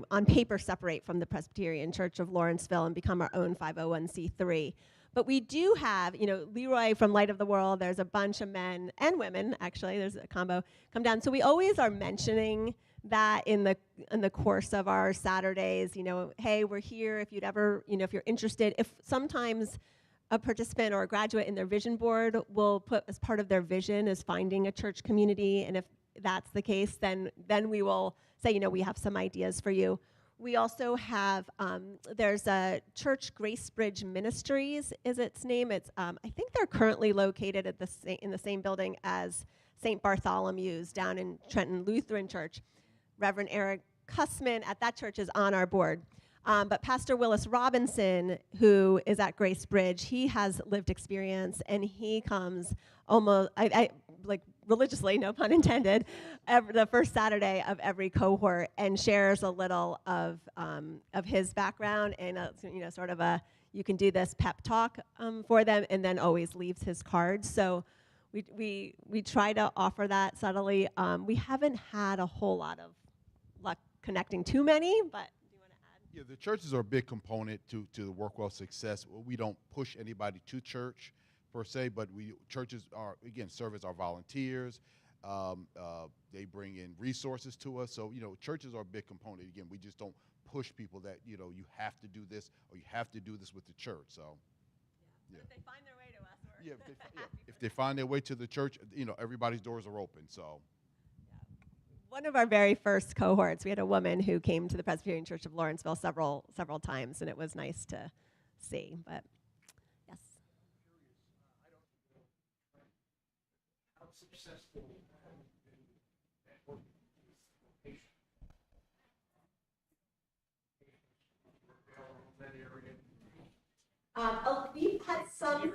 on paper separate from the Presbyterian Church of Lawrenceville and become our own 501c3. But we do have, Leroy from Light of the World, there's a bunch of men and women, actually, there's a combo, come down. So we always are mentioning that in the course of our Saturdays, hey, we're here if you'd ever, if you're interested. If sometimes a participant or a graduate in their vision board will put as part of their vision is finding a church community, and if that's the case, then we will say, we have some ideas for you. We also have, there's a church, Grace Bridge Ministries is its name. It's, I think they're currently located at in the same building as St. Bartholomew's down in Trenton Lutheran Church. Reverend Eric Kussman at that church is on our board. But Pastor Willis Robinson, who is at Grace Bridge, he has lived experience, and he comes almost, like religiously, no pun intended, the first Saturday of every cohort and shares a little of his background and sort of a you can do this pep talk for them, and then always leaves his cards. So we try to offer that subtly. We haven't had a whole lot of luck connecting too many, but do you want to add? Yeah, the churches are a big component to the WorkWell success. We don't push anybody to church per se, but churches are, again, serve as our volunteers. They bring in resources to us. So, churches are a big component. Again, we just don't push people that, you have to do this or you have to do this with the church. So, yeah. If they find their way to us, if they find their way to the church, everybody's doors are open. So. One of our very first cohorts, we had a woman who came to the Presbyterian Church of Lawrenceville several times, and it was nice to see. But yes. How successful We've had some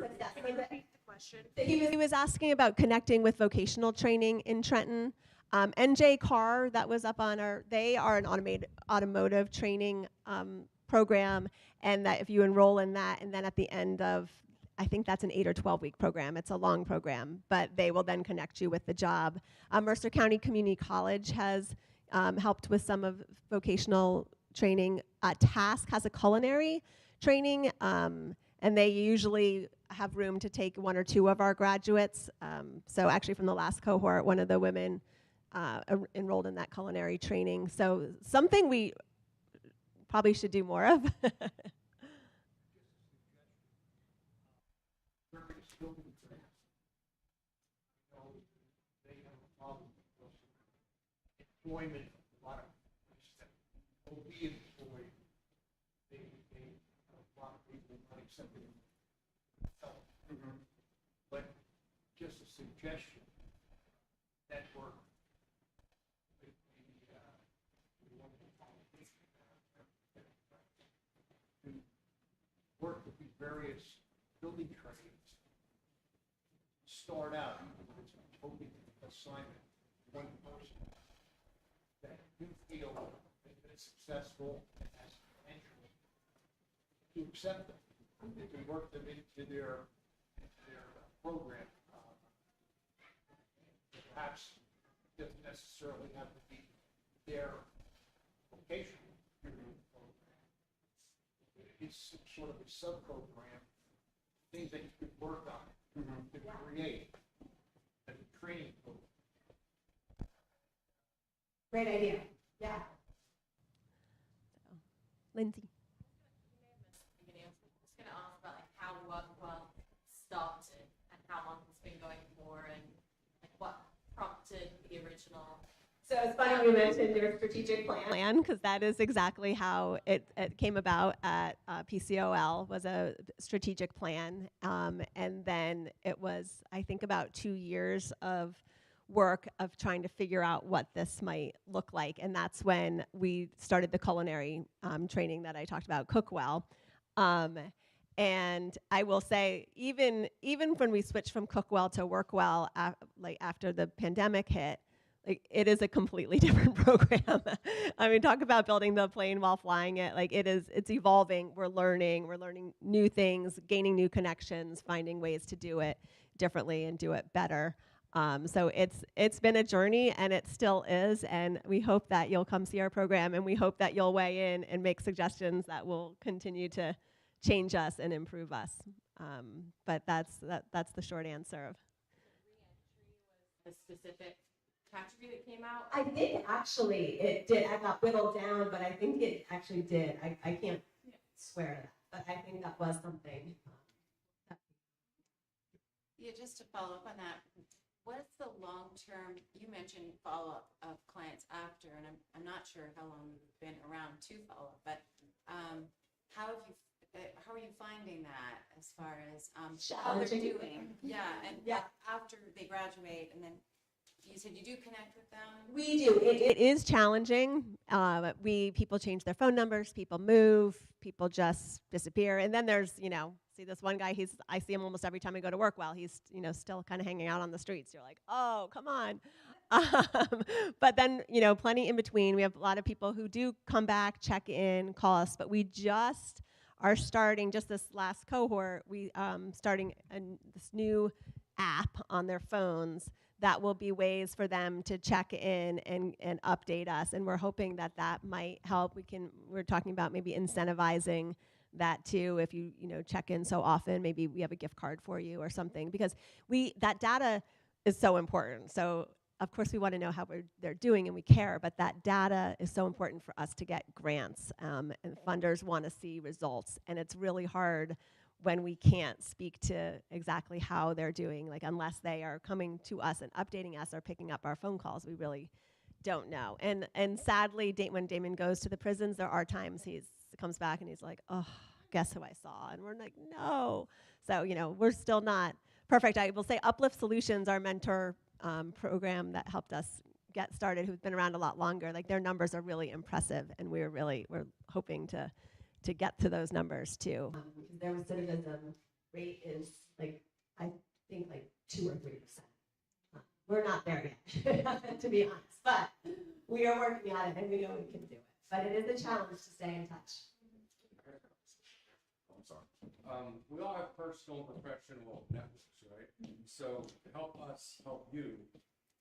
success. He was asking about connecting with vocational training in Trenton. NJ Carr, that was up on they are an automotive training program, and that if you enroll in that, and then at the end of, I think that's an 8 or 12-week program. It's a long program, but they will then connect you with the job. Mercer County Community College has helped with some of vocational training. Task has a culinary training, and they usually have room to take 1 or 2 of our graduates. So actually from the last cohort, one of the women enrolled in that culinary training. So something we probably should do more of. Employment, a lot of places that will be employed, a lot of people not accepting help. But just a suggestion, network with the local politicians to work with these various building trades. Start out with a totally assignment, one person that you feel that is successful and has potential to accept them. They can work them into their program. Perhaps it doesn't necessarily have to be their vocational program. It's sort of a sub-program, things that you could work on to create a training program. Great idea. Yeah. Lindsay. I was going to ask about like how WorkWell started and how long it's been going for, and like what prompted the original. So it's funny you mentioned your strategic plan, because that is exactly how it came about at PCOL, was a strategic plan. And then it was, I think, about 2 years of work of trying to figure out what this might look like. And that's when we started the culinary training that I talked about, CookWell. And I will say, even when we switched from CookWell to WorkWell, like after the pandemic hit, like it is a completely different program. I mean, talk about building the plane while flying it. Like it's evolving. We're learning new things, gaining new connections, finding ways to do it differently and do it better. So it's been a journey, and it still is, and we hope that you'll come see our program, and we hope that you'll weigh in and make suggestions that will continue to change us and improve us. But that's the short answer. The specific category that came out? I think actually it did. I got whittled down, but I think it actually did. I can't swear that, but I think that was something. Yeah, just to follow up on that, what's the long-term, you mentioned follow-up of clients after, and I'm not sure how long you've been around to follow up, but how are you finding that as far as how they're doing? Yeah, and after they graduate, and then you said you do connect with them? We do. It is challenging. People change their phone numbers, people move, people just disappear. And then there's, see this one guy, I see him almost every time I go to WorkWell. He's, still kind of hanging out on the streets. You're like, oh, come on. But then, plenty in between. We have a lot of people who do come back, check in, call us, but we just are starting, just this last cohort, starting this new app on their phones that will be ways for them to check in and update us. And we're hoping that might help. We're talking about maybe incentivizing that too. If you check in so often, maybe we have a gift card for you or something, because that data is so important. So of course we want to know how they're doing, and we care, but that data is so important for us to get grants, and funders want to see results. And it's really hard when we can't speak to exactly how they're doing, like unless they are coming to us and updating us or picking up our phone calls, we really don't know. And sadly, when Damon goes to the prisons, there are times he comes back and he's like, oh, guess who I saw? And we're like, no. So, we're still not perfect. I will say Uplift Solutions, our mentor program that helped us get started, who's been around a lot longer, like their numbers are really impressive, and we're hoping to get to those numbers too. Their recidivism rate is I think 2 or 3%. We're not there yet, to be honest, but we are working on it, and we know we can do it. But it is a challenge to stay in touch. I'm sorry. We all have personal and professional networks, right? So to help us help you,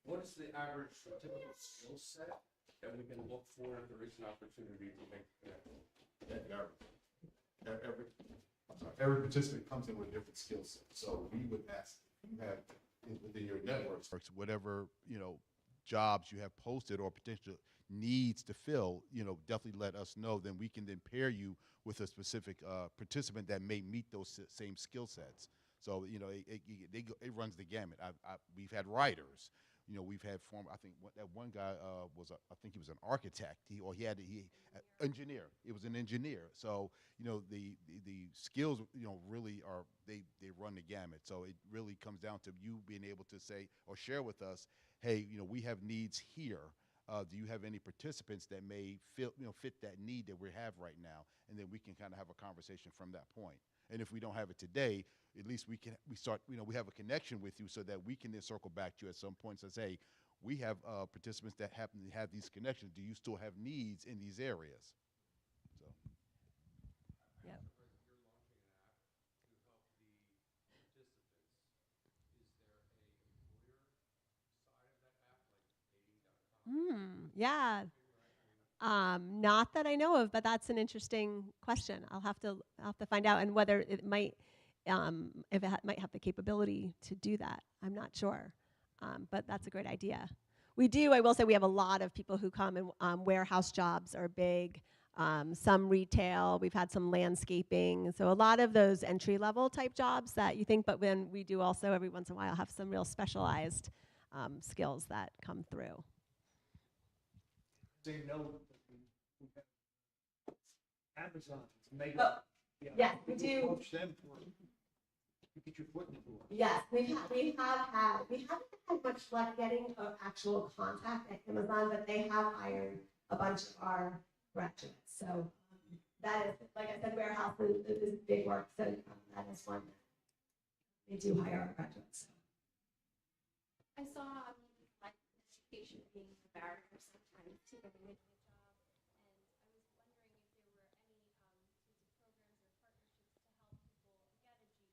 what is the average typical skill set that we can look for if there is an opportunity to make a connection? every participant comes in with a different skill set. So we would ask if you have within your networks, whatever, jobs you have posted or potential needs to fill, definitely let us know. Then we can then pair you with a specific participant that may meet those same skill sets. So, it runs the gamut. We've had writers. We've had I think that one guy I think he was an architect. Engineer. It was an engineer. So, the skills, really are, they run the gamut. So it really comes down to you being able to say or share with us, hey, we have needs here. Do you have any participants that may fit that need that we have right now? And then we can kind of have a conversation from that point. And if we don't have it today, at least we have a connection with you so that we can then circle back to you at some point and say, hey, we have participants that happen to have these connections. Do you still have needs in these areas? So. Yeah. Yeah. Not that I know of, but that's an interesting question. I'll have to find out, and whether it might, if it might have the capability to do that. I'm not sure, but that's a great idea. We do. I will say we have a lot of people who come, and warehouse jobs are big. Some retail. We've had some landscaping. So a lot of those entry-level type jobs that you think, but then we do also every once in a while have some real specialized skills that come through. They know that we have Amazon, Mega. Oh, yeah, we do. Approach them for, you get your foot in the door. Yes, we haven't had much luck getting actual contact at Amazon, but they have hired a bunch of our graduates. So that is, like I said, warehouse is big work. So that is one that they do hire our graduates. I saw like education being a barrier sometimes to getting into a job, and I was wondering if there were any programs or partnerships to help people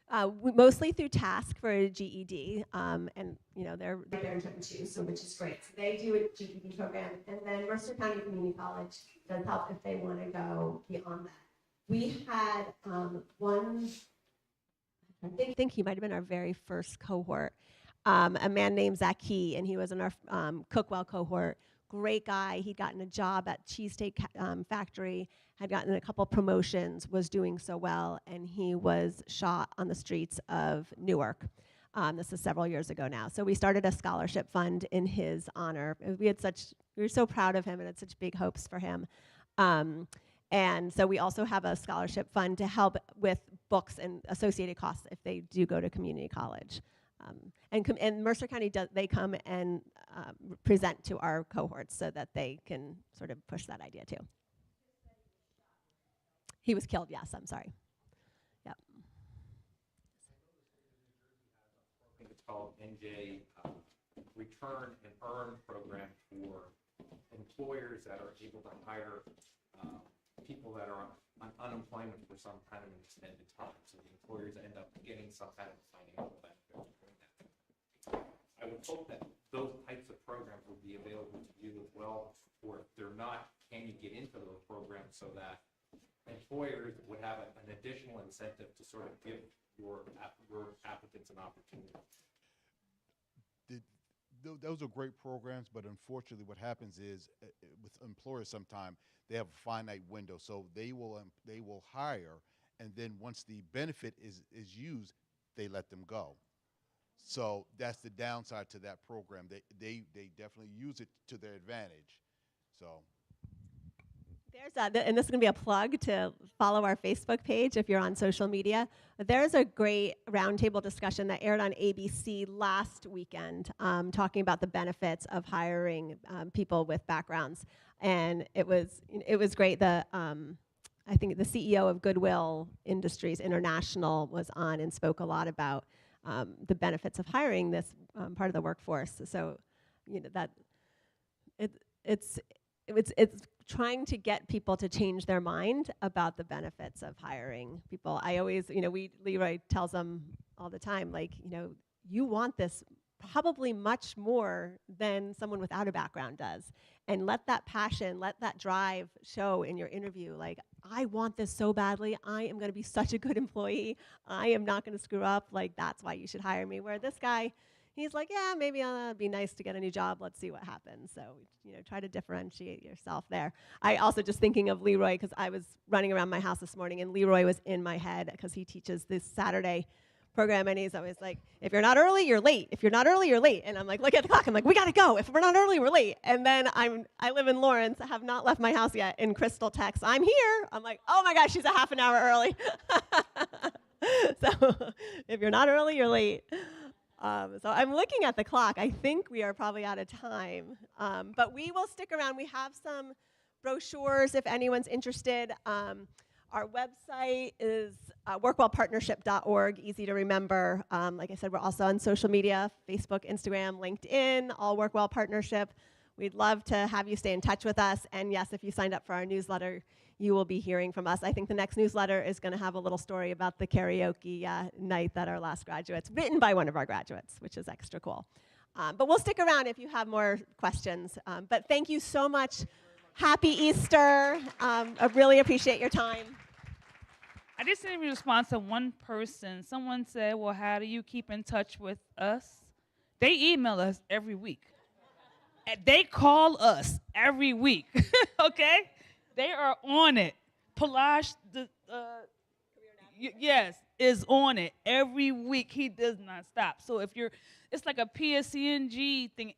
get a GED. Mostly through Task for a GED, and they're in Trenton too, so which is great. So they do a GED program, and then Mercer County Community College does help if they want to go beyond that. We had one. I think he might have been our very first cohort. A man named Zaki, and he was in our WorkWell cohort. Great guy. He'd gotten a job at Cheesesteak Factory, had gotten a couple promotions, was doing so well, and he was shot on the streets of Newark. This is several years ago now. So we started a scholarship fund in his honor. We were so proud of him and had such big hopes for him. And so we also have a scholarship fund to help with books and associated costs if they do go to community college. And Mercer County they come and present to our cohorts so that they can sort of push that idea too. He was killed, yes, I'm sorry. Yep. I think it's called NJ Return and Earn program for employers that are able to hire people that are on unemployment for some kind of an extended time. So the employers end up getting some kind of financial benefit from that. I would hope that those types of programs will be available to you as well, or if they're not, can you get into those programs so that employers would have an additional incentive to sort of give your applicants an opportunity? Those are great programs, but unfortunately what happens is with employers sometimes they have a finite window. So they will hire, and then once the benefit is used, they let them go. So that's the downside to that program. They definitely use it to their advantage. So there's that, and this is going to be a plug to follow our Facebook page if you're on social media. There's a great roundtable discussion that aired on ABC last weekend, talking about the benefits of hiring people with backgrounds, and it was great. I think the CEO of Goodwill Industries International was on and spoke a lot about the benefits of hiring this part of the workforce. So, that it's trying to get people to change their mind about the benefits of hiring people. I always, Leroy tells them all the time, like, you want this probably much more than someone without a background does. And let that passion, let that drive show in your interview. Like, I want this so badly. I am going to be such a good employee. I am not going to screw up. Like, that's why you should hire me. Where this guy, he's like, yeah, maybe I'll be nice to get a new job. Let's see what happens. So, try to differentiate yourself there. I also just thinking of Leroy, because I was running around my house this morning, and Leroy was in my head because he teaches this Saturday program, and he's always like, if you're not early, you're late. If you're not early, you're late. And I'm like, look at the clock. I'm like, we got to go. If we're not early, we're late. And then I live in Lawrence. I have not left my house yet. In Crystal texts, I'm here. I'm like, oh my gosh, she's a half an hour early. So if you're not early, you're late. So I'm looking at the clock. I think we are probably out of time. But we will stick around. We have some brochures if anyone's interested. Our website is workwellpartnership.org, easy to remember. Like I said, we're also on social media, Facebook, Instagram, LinkedIn, all WorkWell Partnership. We'd love to have you stay in touch with us. And yes, if you signed up for our newsletter, you will be hearing from us. I think the next newsletter is going to have a little story about the karaoke night that our last graduates, written by one of our graduates, which is extra cool. But we'll stick around if you have more questions. But thank you so much. Happy Easter. I really appreciate your time. I just didn't even respond to one person. Someone said, well, how do you keep in touch with us? They email us every week. And they call us every week, okay? They are on it. Palash, yes, is on it every week. He does not stop. So if you're, it's like a PSCNG thing,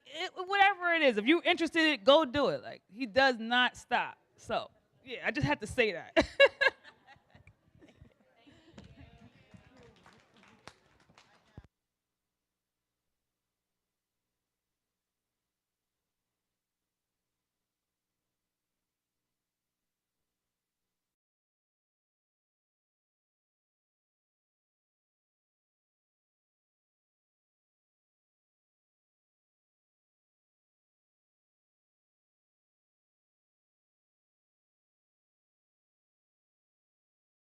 whatever it is. If you're interested, go do it. Like, he does not stop. So, yeah, I just had to say that.